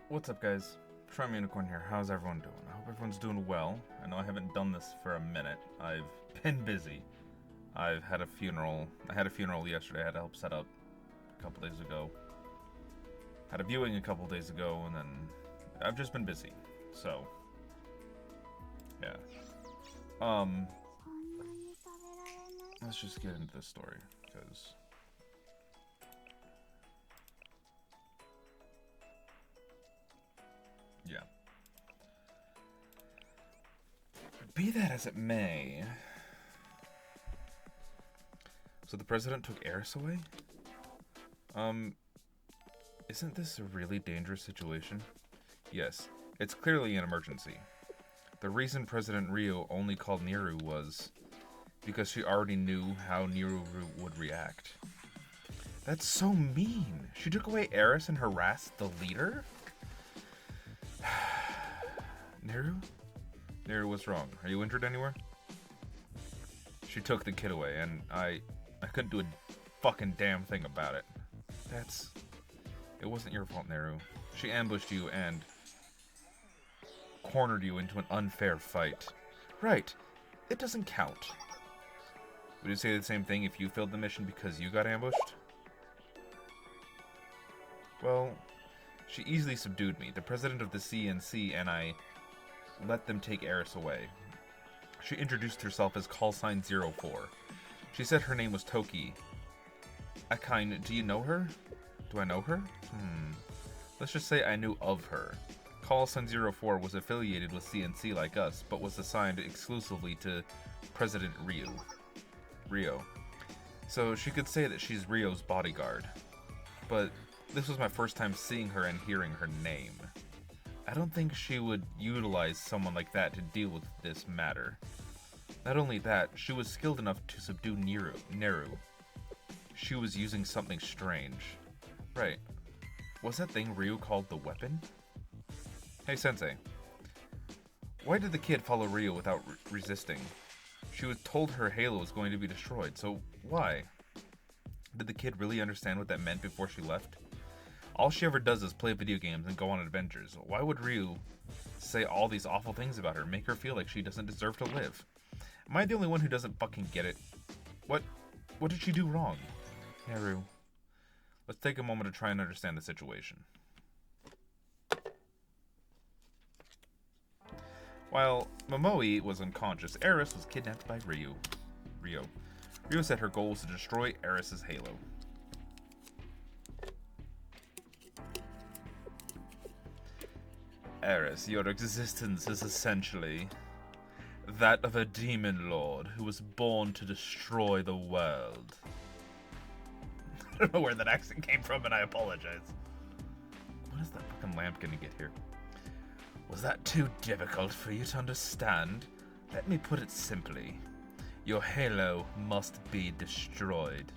What's up, guys? Try Unicorn here. How's everyone doing? I hope everyone's doing well. I know I haven't done this for a minute. I've been busy. I've had a funeral. I had a funeral yesterday. I had to help set up a couple days ago. Had a viewing a couple days ago, and then I've just been busy. So, yeah. Let's just get into this story, because yeah. Be that as it may. So the president took Eris away? Isn't this a really dangerous situation? Yes, it's clearly an emergency. The reason President Rio only called Niru was because she already knew how Niru would react. That's so mean. She took away Eris and harassed the leader? Niru? Niru, what's wrong? Are you injured anywhere? She took the kid away, and I couldn't do a fucking damn thing about it. It wasn't your fault, Niru. She ambushed you and cornered you into an unfair fight. Right. It doesn't count. Would you say the same thing if you failed the mission because you got ambushed? Well, she easily subdued me. The president of the CNC and I let them take Eris away. She introduced herself as Callsign 04. She said her name was Toki. Akine, do you know her? Do I know her? Let's just say I knew of her. Callsign 04 was affiliated with CNC like us, but was assigned exclusively to President Rio. So she could say that she's Rio's bodyguard. But this was my first time seeing her and hearing her name. I don't think she would utilize someone like that to deal with this matter. Not only that, she was skilled enough to subdue Neru. She was using something strange. Right. Was that thing Ryu called the weapon? Hey, Sensei. Why did the kid follow Ryu without resisting? She was told her halo was going to be destroyed, so why? Did the kid really understand what that meant before she left? All she ever does is play video games and go on adventures. Why would Ryu say all these awful things about her, make her feel like she doesn't deserve to live? Am I the only one who doesn't fucking get it? What did she do wrong? Neru. Let's take a moment to try and understand the situation. While Momoe was unconscious, Eris was kidnapped by Rio. Rio said her goal was to destroy Eris's halo. Eris, your existence is essentially that of a demon lord who was born to destroy the world. I don't know where that accent came from, and I apologize. When is that fucking lamp gonna get here? Was that too difficult for you to understand? Let me put it simply. Your halo must be destroyed.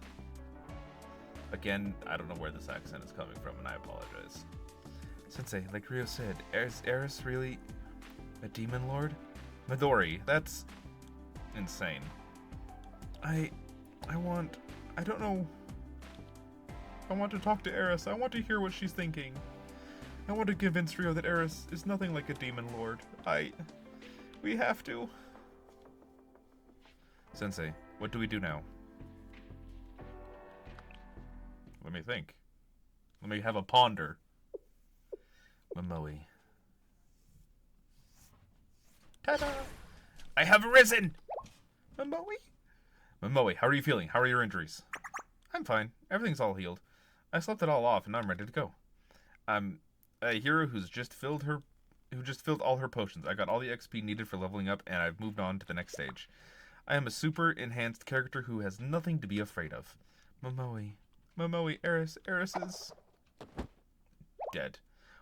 Again, I don't know where this accent is coming from, and I apologize. Sensei, like Rio said, is Eris really a demon lord? Midori, that's insane. I don't know. I want to talk to Eris. I want to hear what she's thinking. I want to convince Rio that Eris is nothing like a demon lord. We have to. Sensei, what do we do now? Let me think. Let me have a ponder. Momoe. Ta-da! I have risen! Momoe? Momoe, how are you feeling? How are your injuries? I'm fine. Everything's all healed. I slept it all off, and I'm ready to go. I'm a hero who just filled all her potions. I got all the XP needed for leveling up, and I've moved on to the next stage. I am a super enhanced character who has nothing to be afraid of. Momoe. Eris is dead.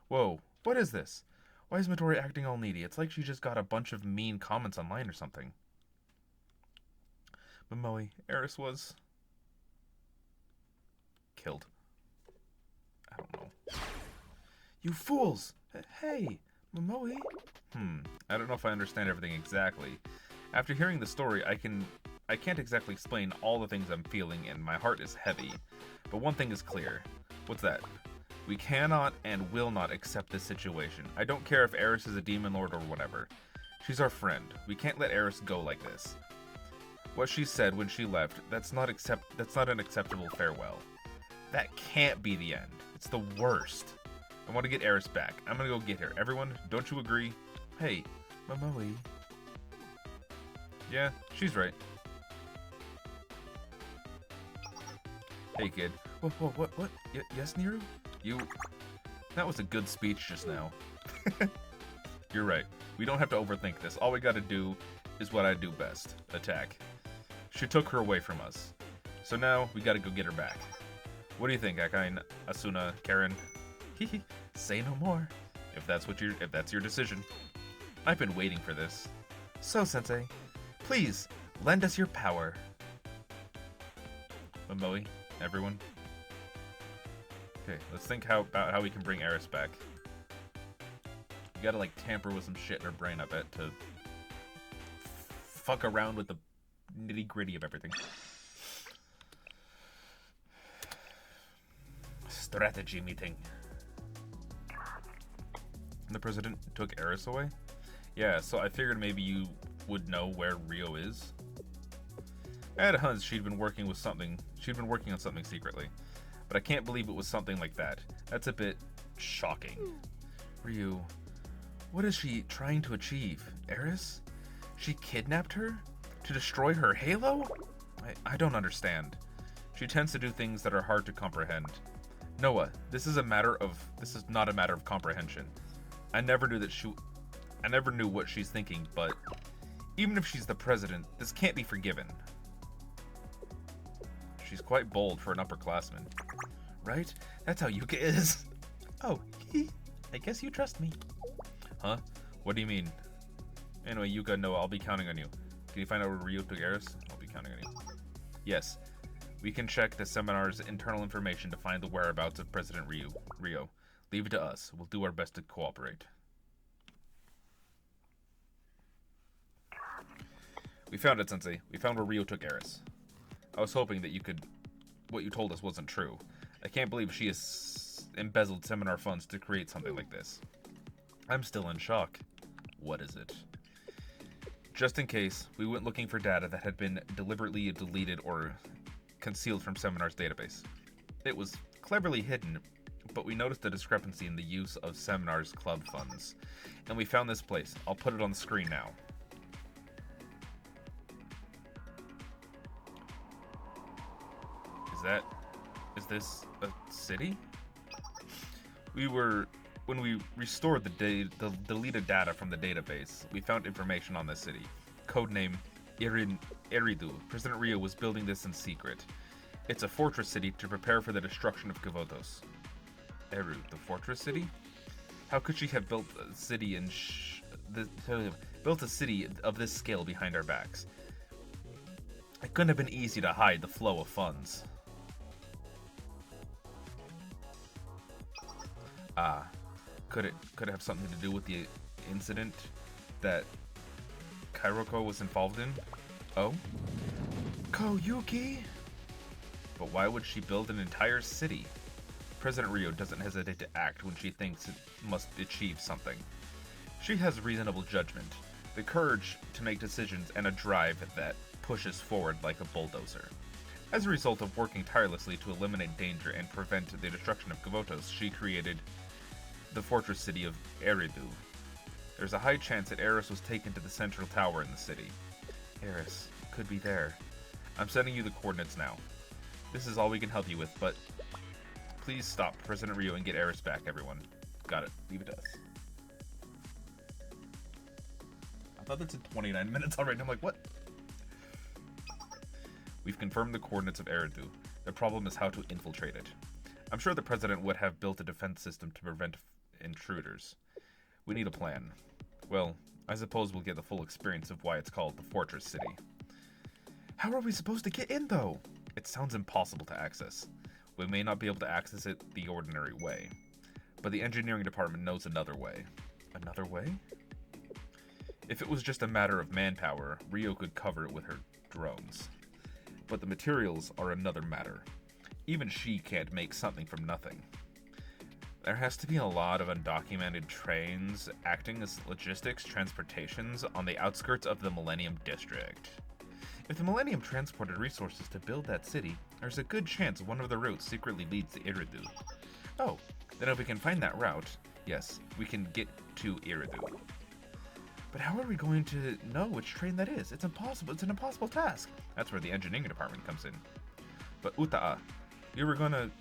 Whoa, what is this? Why is Midori acting all needy? It's like she just got a bunch of mean comments online or something. Momoe, Eris was killed. I don't know. You fools! Hey, Momoe? I don't know if I understand everything exactly. After hearing the story, I can't exactly explain all the things I'm feeling, and my heart is heavy. But one thing is clear. What's that? We cannot and will not accept this situation. I don't care if Eris is a demon lord or whatever. She's our friend. We can't let Eris go like this. What she said when she left, that's not an acceptable farewell. That can't be the end. It's the worst. I want to get Eris back. I'm gonna go get her. Everyone, don't you agree? Hey, Momoe. Yeah, she's right. Hey, kid. What? Yes, Niru? That was a good speech just now. You're right. We don't have to overthink this. All we gotta do is what I do best. Attack. She took her away from us. So now, we gotta go get her back. What do you think, Akain, Asuna, Karen? Hehe, say no more. If that's your decision. I've been waiting for this. So, Sensei, please, lend us your power. Momoe, everyone. Okay, let's think about how we can bring Eris back. You gotta, like, tamper with some shit in her brain, I bet, to fuck around with the nitty-gritty of everything. Strategy meeting. The president took Eris away? Yeah, so I figured maybe you would know where Rio is. I had a hunch she'd been working on something secretly. But I can't believe it was something like that. That's a bit shocking. Ryu, what is she trying to achieve? Eris? She kidnapped her? To destroy her halo? I don't understand. She tends to do things that are hard to comprehend. Noah, this is not a matter of comprehension. I never knew what she's thinking, but even if she's the president, this can't be forgiven. She's quite bold for an upperclassman. Right? That's how Yuka is. Oh, I guess you trust me. Huh? What do you mean? Anyway, Yuka, Noah, I'll be counting on you. Can you find out where Ryo took Eris? I'll be counting on you. Yes. We can check the seminar's internal information to find the whereabouts of President Rio. Leave it to us. We'll do our best to cooperate. We found it, Sensei. We found where Rio took Eris. I was hoping that what you told us wasn't true. I can't believe she has embezzled seminar funds to create something like this. I'm still in shock. What is it? Just in case, we went looking for data that had been deliberately deleted or concealed from Seminar's database. It was cleverly hidden, but we noticed a discrepancy in the use of Seminar's club funds. And we found this place. I'll put it on the screen now. Is this a city? When we restored the deleted data from the database, we found information on this city. Codename Eridu. President Rio was building this in secret. It's a fortress city to prepare for the destruction of Kavotos. Eru, the fortress city? How could she have built a city of this scale behind our backs? It couldn't have been easy to hide the flow of funds. Could it have something to do with the incident that Kairoko was involved in? Oh? Koyuki? But why would she build an entire city? President Rio doesn't hesitate to act when she thinks it must achieve something. She has reasonable judgment, the courage to make decisions, and a drive that pushes forward like a bulldozer. As a result of working tirelessly to eliminate danger and prevent the destruction of Kavotos, she created the fortress city of Eridu. There's a high chance that Eris was taken to the central tower in the city. Eris could be there. I'm sending you the coordinates now. This is all we can help you with, but please stop President Rio and get Eris back, everyone. Got it. Leave it to us. I thought that's in 29 minutes already. I'm like, what? We've confirmed the coordinates of Eridu. The problem is how to infiltrate it. I'm sure the president would have built a defense system to prevent intruders. We need a plan. Well, I suppose we'll get the full experience of why it's called the Fortress City. How are we supposed to get in, though? It sounds impossible to access. We may not be able to access it the ordinary way. But the engineering department knows another way. Another way? If it was just a matter of manpower, Rio could cover it with her drones. But the materials are another matter. Even she can't make something from nothing. There has to be a lot of undocumented trains acting as logistics transportations on the outskirts of the Millennium District. If the Millennium transported resources to build that city, there's a good chance one of the routes secretly leads to Iridu. Oh, then if we can find that route, yes, we can get to Iridu. But how are we going to know which train that is? It's impossible. It's an impossible task. That's where the engineering department comes in. But Uta'a, we're gonna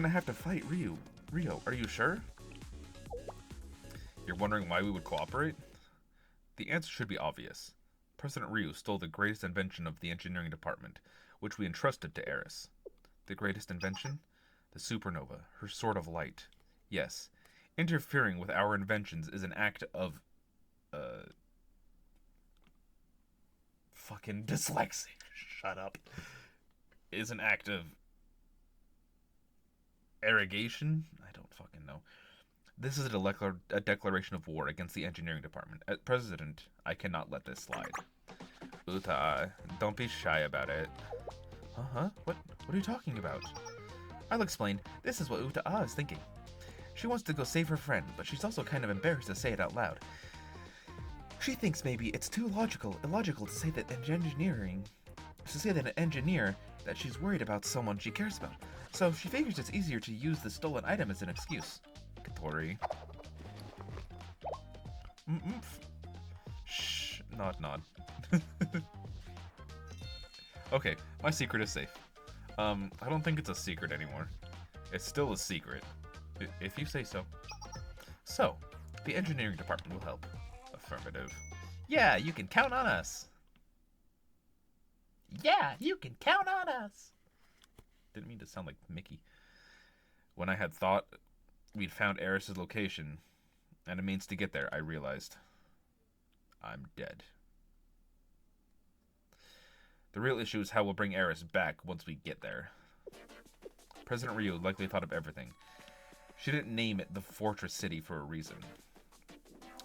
have to fight Ryu. Rio, are you sure? You're wondering why we would cooperate? The answer should be obvious. President Ryu stole the greatest invention of the engineering department, which we entrusted to Eris. The greatest invention? The supernova, her sword of light. Yes, interfering with our inventions is an act of, fucking dyslexia. Shut up. Is an act of arrogation? I don't fucking know. This is a declaration of war against the engineering department. As president, I cannot let this slide. Uta, don't be shy about it. Uh-huh? What are you talking about? I'll explain. This is what Uta is thinking. She wants to go save her friend, but she's also kind of embarrassed to say it out loud. She thinks maybe it's too illogical to say that an engineer that she's worried about someone she cares about. So she figures it's easier to use the stolen item as an excuse. Katori. Shh, nod. Okay, my secret is safe. I don't think it's a secret anymore. It's still a secret. If you say so. So, the engineering department will help. Affirmative. Yeah, you can count on us. Yeah, you can count on us. Didn't mean to sound like Mickey. When I had thought we'd found Eris's location and a means to get there, I realized I'm dead. The real issue is how we'll bring Eris back once we get there. President Ryu likely thought of everything. She didn't name it the Fortress City for a reason.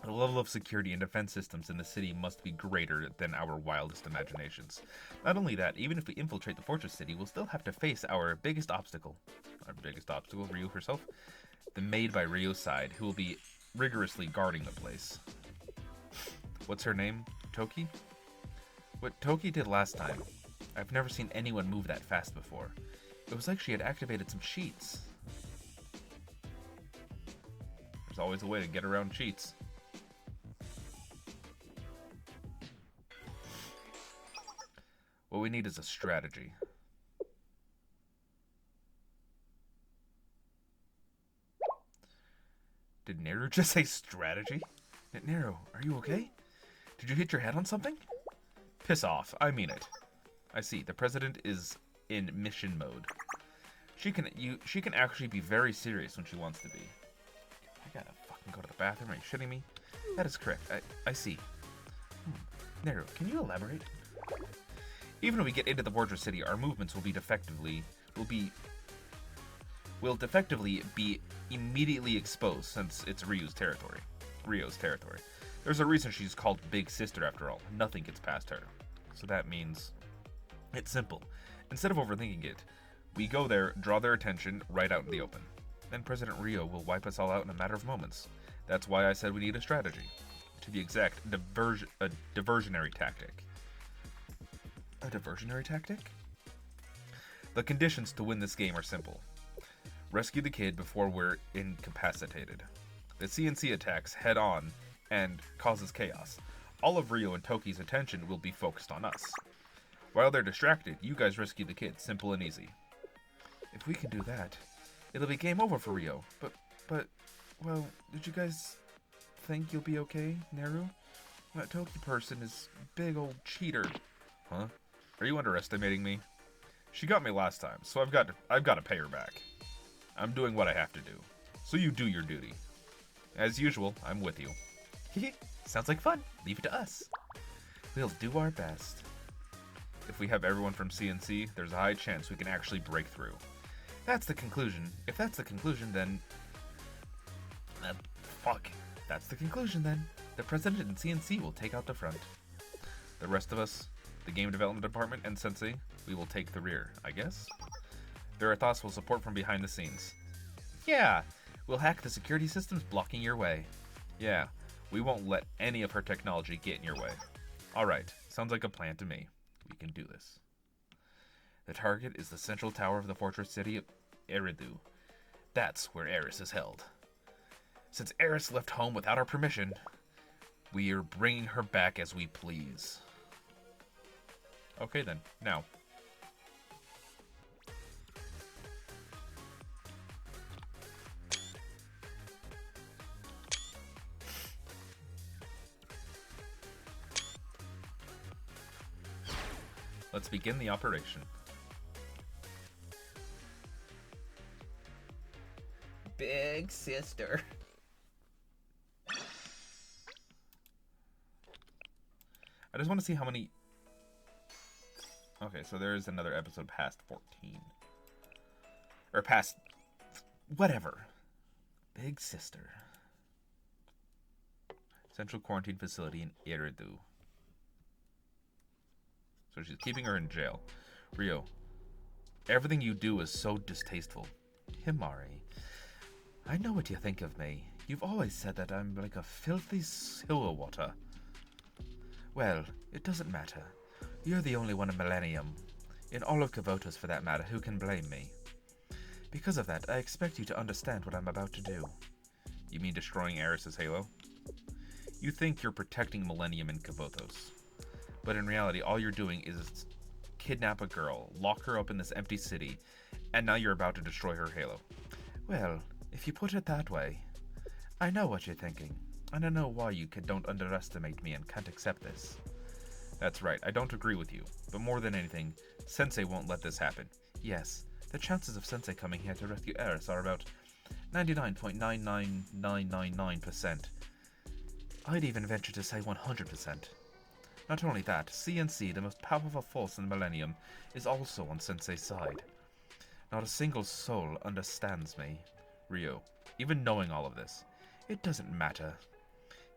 The level of security and defense systems in the city must be greater than our wildest imaginations. Not only that, even if we infiltrate the Fortress City, we'll still have to face our biggest obstacle. Our biggest obstacle, Ryu herself. The maid by Ryu's side, who will be rigorously guarding the place. What's her name? Toki? What Toki did last time, I've never seen anyone move that fast before. It was like she had activated some cheats. There's always a way to get around cheats. What we need is a strategy. Did Neru just say strategy? Neru, are you okay? Did you hit your head on something? Piss off, I mean it. I see, the president is in mission mode. She can actually be very serious when she wants to be. I gotta fucking go to the bathroom, are you shitting me? That is correct, I see. Neru, can you elaborate? Even when we get into the Fortress City, our movements will defectively be immediately exposed since it's Ryo's territory. There's a reason she's called Big Sister after all. Nothing gets past her. So that means it's simple. Instead of overthinking it, we go there, draw their attention right out in the open. Then President Ryo will wipe us all out in a matter of moments. That's why I said we need a strategy. To be exact, a diversionary tactic. A diversionary tactic? The conditions to win this game are simple. Rescue the kid before we're incapacitated. The CNC attacks head on and causes chaos. All of Ryo and Toki's attention will be focused on us. While they're distracted, you guys rescue the kid. Simple and easy. If we can do that, it'll be game over for Ryo. But, well, did you guys think you'll be okay, Neru? That Toki person is big old cheater. Huh? Are you underestimating me? She got me last time, so I've got to pay her back. I'm doing what I have to do. So you do your duty. As usual, I'm with you. Sounds like fun. Leave it to us. We'll do our best. If we have everyone from CNC, there's a high chance we can actually break through. That's the conclusion. If that's the conclusion, then... fuck. That's the conclusion, then. The president and CNC will take out the front. The rest of us, the game development department and Sensei, we will take the rear, I guess? There are thoughts we'll support from behind the scenes. Yeah, We'll hack the security systems blocking your way. Yeah, we won't let any of her technology get in your way. Alright, sounds like a plan to me. We can do this. The target is the central tower of the fortress city of Eridu. That's where Eris is held. Since Eris left home without our permission, we are bringing her back as we please. Okay then, now. Let's begin the operation. Big sister. I just want to see how many... Okay, so there is another episode past 14. Or past... whatever. Big sister. Central quarantine facility in Eridu. So she's keeping her in jail. Ryo, everything you do is so distasteful. Himari, I know what you think of me. You've always said that I'm like a filthy sewer water. Well, it doesn't matter. You're the only one in Millennium, in all of Kavotos for that matter, who can blame me. Because of that, I expect you to understand what I'm about to do. You mean destroying Eris's halo? You think you're protecting Millennium and Kavotos. But in reality, all you're doing is kidnap a girl, lock her up in this empty city, and now you're about to destroy her halo. Well, if you put it that way, I know what you're thinking, and I know why you don't underestimate me and can't accept this. That's right, I don't agree with you, but more than anything, Sensei won't let this happen. Yes, the chances of Sensei coming here to rescue Eris are about 99.99999%. I'd even venture to say 100%. Not only that, CNC, the most powerful force in the Millennium, is also on Sensei's side. Not a single soul understands me. Ryo, even knowing all of this, it doesn't matter.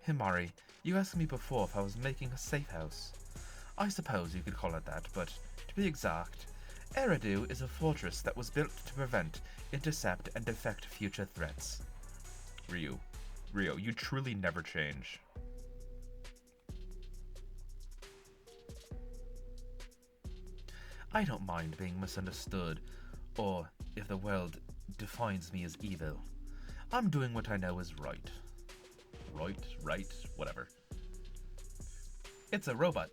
Himari, you asked me before if I was making a safe house. I suppose you could call it that, but to be exact, Eridu is a fortress that was built to prevent, intercept, and defect future threats. Ryo, you truly never change. I don't mind being misunderstood, or if the world defines me as evil. I'm doing what I know is right. Right, whatever. It's a robot.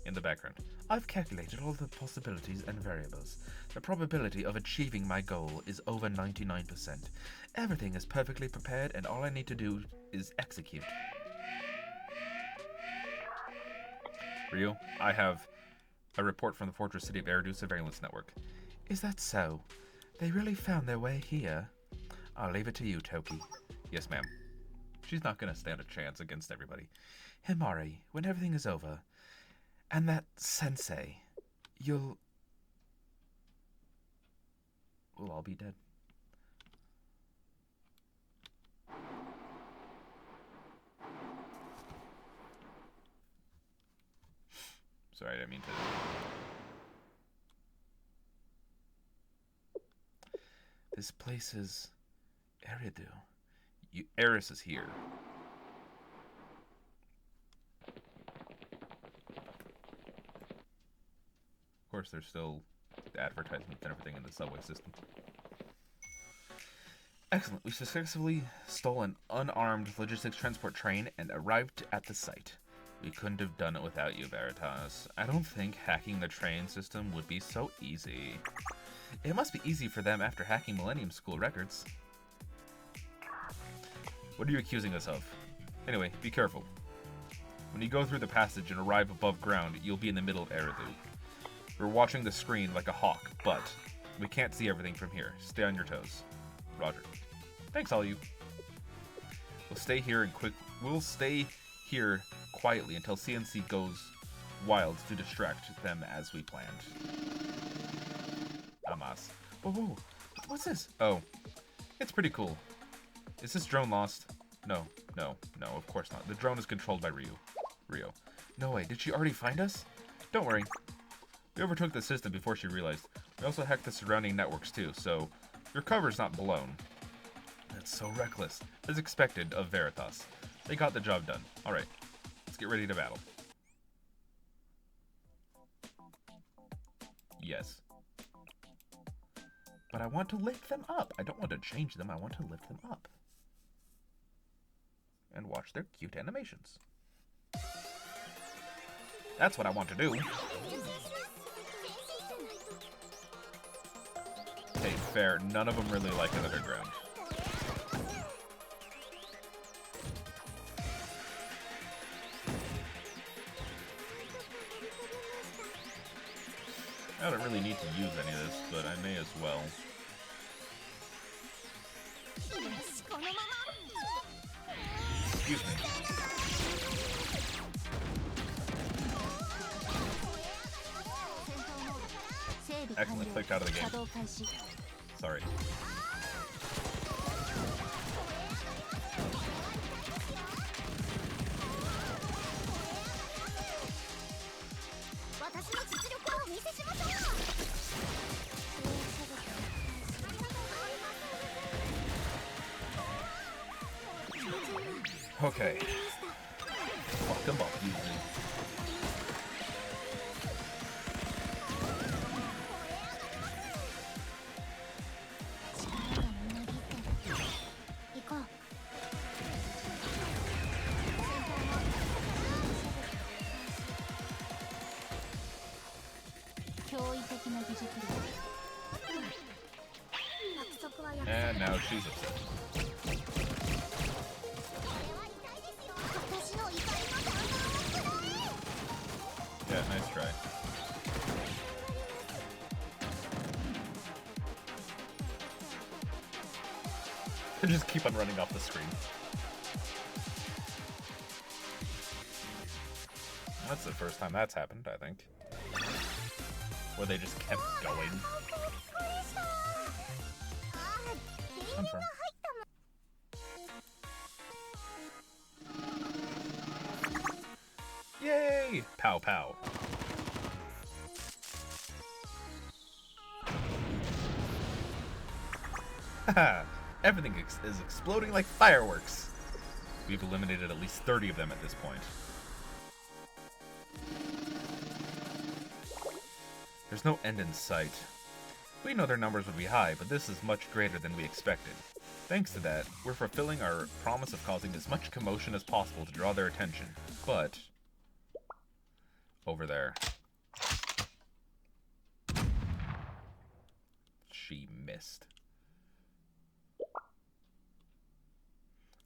In the background. I've calculated all the possibilities and variables. The probability of achieving my goal is over 99%. Everything is perfectly prepared and all I need to do is execute. Ryo, I have a report from the Fortress City of Eridu Surveillance Network. Is that so? They really found their way here? I'll leave it to you, Toki. Yes, ma'am. She's not going to stand a chance against everybody. Himari, when everything is over, and that Sensei, we'll all be dead. Sorry, I didn't mean to. This place is Eridu. Eris is here. Of course, there's still the advertisements and everything in the subway system. Excellent. We successfully stole an unarmed logistics transport train and arrived at the site. We couldn't have done it without you, Veritas. I don't think hacking the train system would be so easy. It must be easy for them after hacking Millennium School records. What are you accusing us of? Anyway, be careful. When you go through the passage and arrive above ground, you'll be in the middle of Eridu. We're watching the screen like a hawk, but we can't see everything from here. Stay on your toes. Roger. Thanks, all you. We'll stay here quietly until CNC goes wild to distract them as we planned. Amas. Whoa. What's this? Oh. It's pretty cool. Is this drone lost? No, of course not. The drone is controlled by Ryo. No way, did she already find us? Don't worry. We overtook the system before she realized. We also hacked the surrounding networks too, so your cover's not blown. That's so reckless. As expected of Veritas. They got the job done. Alright, let's get ready to battle. Yes. But I want to lift them up. I don't want to change them. I want to lift them up. And watch their cute animations. That's what I want to do. Hey, fair. None of them really like it underground. I don't really need to use any of this, but I may as well. Excuse me. Accidentally clicked out of the game. Sorry. Okay. Fuck them up, usually. And now she's upset. Yeah, nice try. I just keep on running off the screen. That's the first time that's happened, I think. Where they just kept going. Confirm. Yay! Pow pow. Haha! Everything is exploding like fireworks. We've eliminated at least 30 of them at this point. There's no end in sight. We know their numbers would be high, but this is much greater than we expected. Thanks to that, we're fulfilling our promise of causing as much commotion as possible to draw their attention. But... over there. She missed.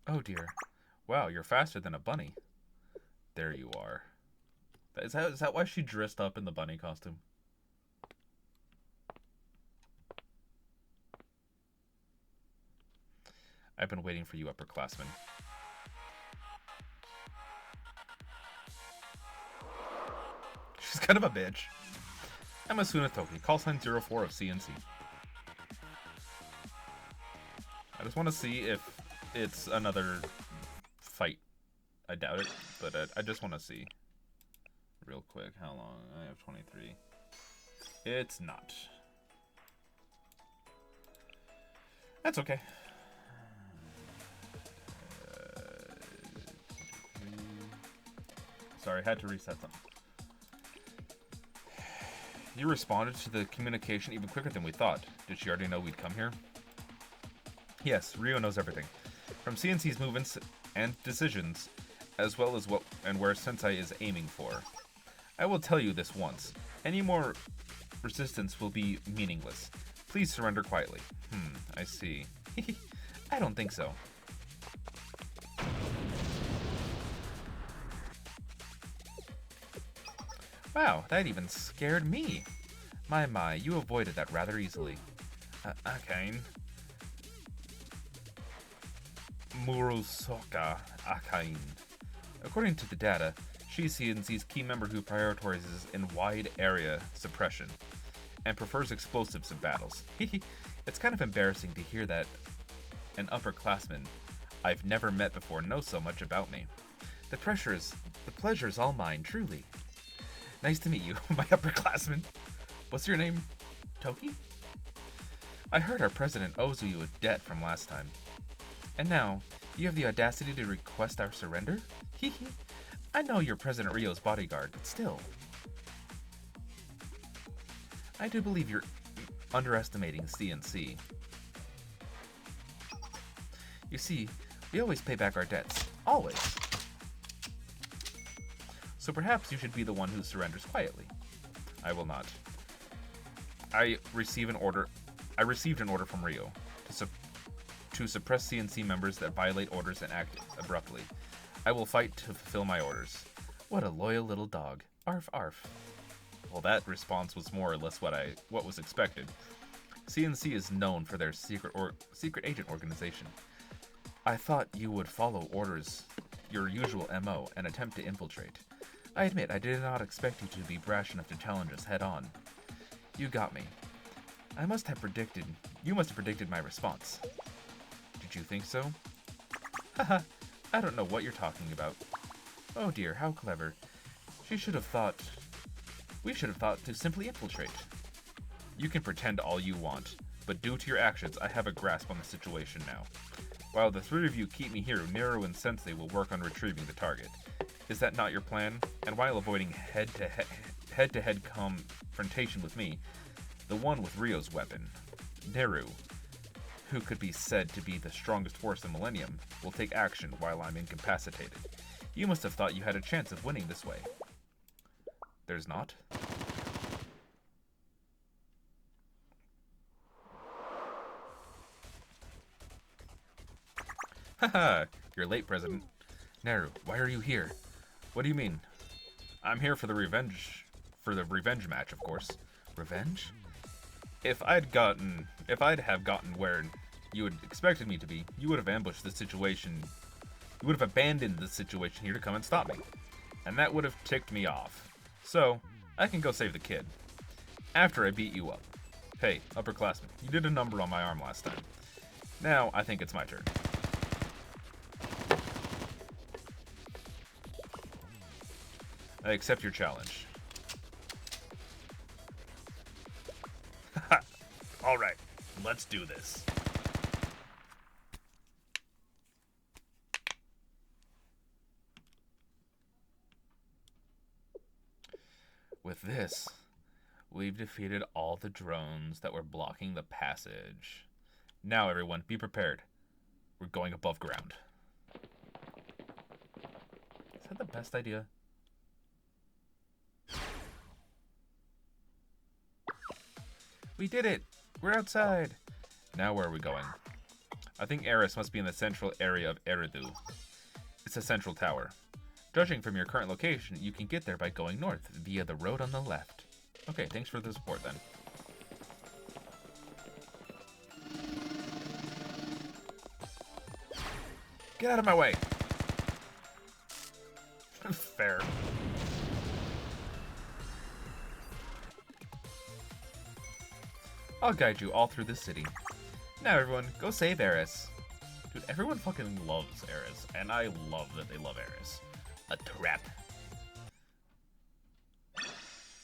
Oh dear. Wow, you're faster than a bunny. There you are. Is that why she dressed up in the bunny costume? I've been waiting for you, upperclassmen. She's kind of a bitch. I'm Asuna Toki, call sign 04 of CNC. I just want to see if it's another fight. I doubt it, but I just want to see. Real quick, how long? I have 23. It's not. That's okay. Sorry, had to reset something. You responded to the communication even quicker than we thought. Did she already know we'd come here? Yes, Rio knows everything. From CNC's movements and decisions, as well as what and where Sensei is aiming for. I will tell you this once. Any more resistance will be meaningless. Please surrender quietly. I see. I don't think so. Wow, that even scared me. My, you avoided that rather easily. Akain. Murosoka Akain. According to the data, she's CNC's key member who prioritizes in wide area suppression and prefers explosives in battles. It's kind of embarrassing to hear that an upperclassman I've never met before knows so much about me. The pleasure's all mine, truly. Nice to meet you, my upperclassman. What's your name? Toki? I heard our president owes you a debt from last time. And now, you have the audacity to request our surrender? Hee hee. I know you're President Rio's bodyguard, but still. I do believe you're underestimating CNC. You see, we always pay back our debts. Always. So perhaps you should be the one who surrenders quietly. I will not. I received an order from Rio to suppress CNC members that violate orders and act abruptly. I will fight to fulfill my orders. What a loyal little dog. Arf arf. Well, that response was more or less what was expected. CNC is known for their secret agent organization. I thought you would follow orders, your usual MO, and attempt to infiltrate. I admit I did not expect you to be brash enough to challenge us head on. You got me. You must have predicted my response. Did you think so? Haha, I don't know what you're talking about. Oh dear, how clever. We should have thought to simply infiltrate. You can pretend all you want, but due to your actions, I have a grasp on the situation now. While the three of you keep me here, Nero and Sensei will work on retrieving the target. Is that not your plan? And while avoiding head-to-head confrontation with me, the one with Rio's weapon, Neru, who could be said to be the strongest force in Millennium, will take action while I'm incapacitated. You must have thought you had a chance of winning this way. There's not? Haha, you're late, President. Neru, why are you here? What do you mean? I'm here for the revenge match, of course. Revenge? If I'd have gotten where you had expected me to be, you would have ambushed the situation. You would have abandoned the situation here to come and stop me. And that would have ticked me off. So, I can go save the kid. After I beat you up. Hey, upperclassman, you did a number on my arm last time. Now, I think it's my turn. I accept your challenge. Alright, let's do this. With this, we've defeated all the drones that were blocking the passage. Now, everyone, be prepared. We're going above ground. Is that the best idea? We did it! We're outside! Now where are we going? I think Eris must be in the central area of Eridu. It's a central tower. Judging from your current location, you can get there by going north, via the road on the left. Okay, thanks for the support then. Get out of my way! Fair. I'll guide you all through the city. Now everyone, go save Eris. Dude, everyone fucking loves Eris, and I love that they love Eris. A trap.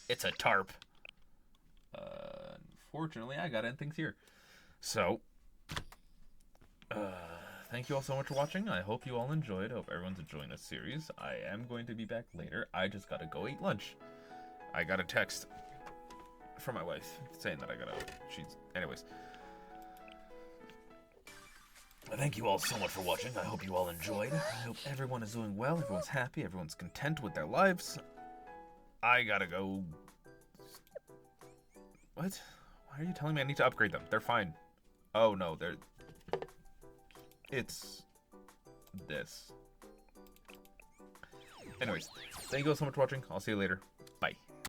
It's a tarp. Unfortunately, I gotta end things here. So, thank you all so much for watching. I hope you all enjoyed. I hope everyone's enjoying this series. I am going to be back later. I just gotta go eat lunch. I got a text from my wife saying that anyways. Thank you all so much for watching. I hope you all enjoyed. I hope everyone is doing well, everyone's happy, everyone's content with their lives. I gotta go. What? Why are you telling me I need to upgrade them? They're fine. Oh no, it's this. Anyways, thank you all so much for watching. I'll see you later.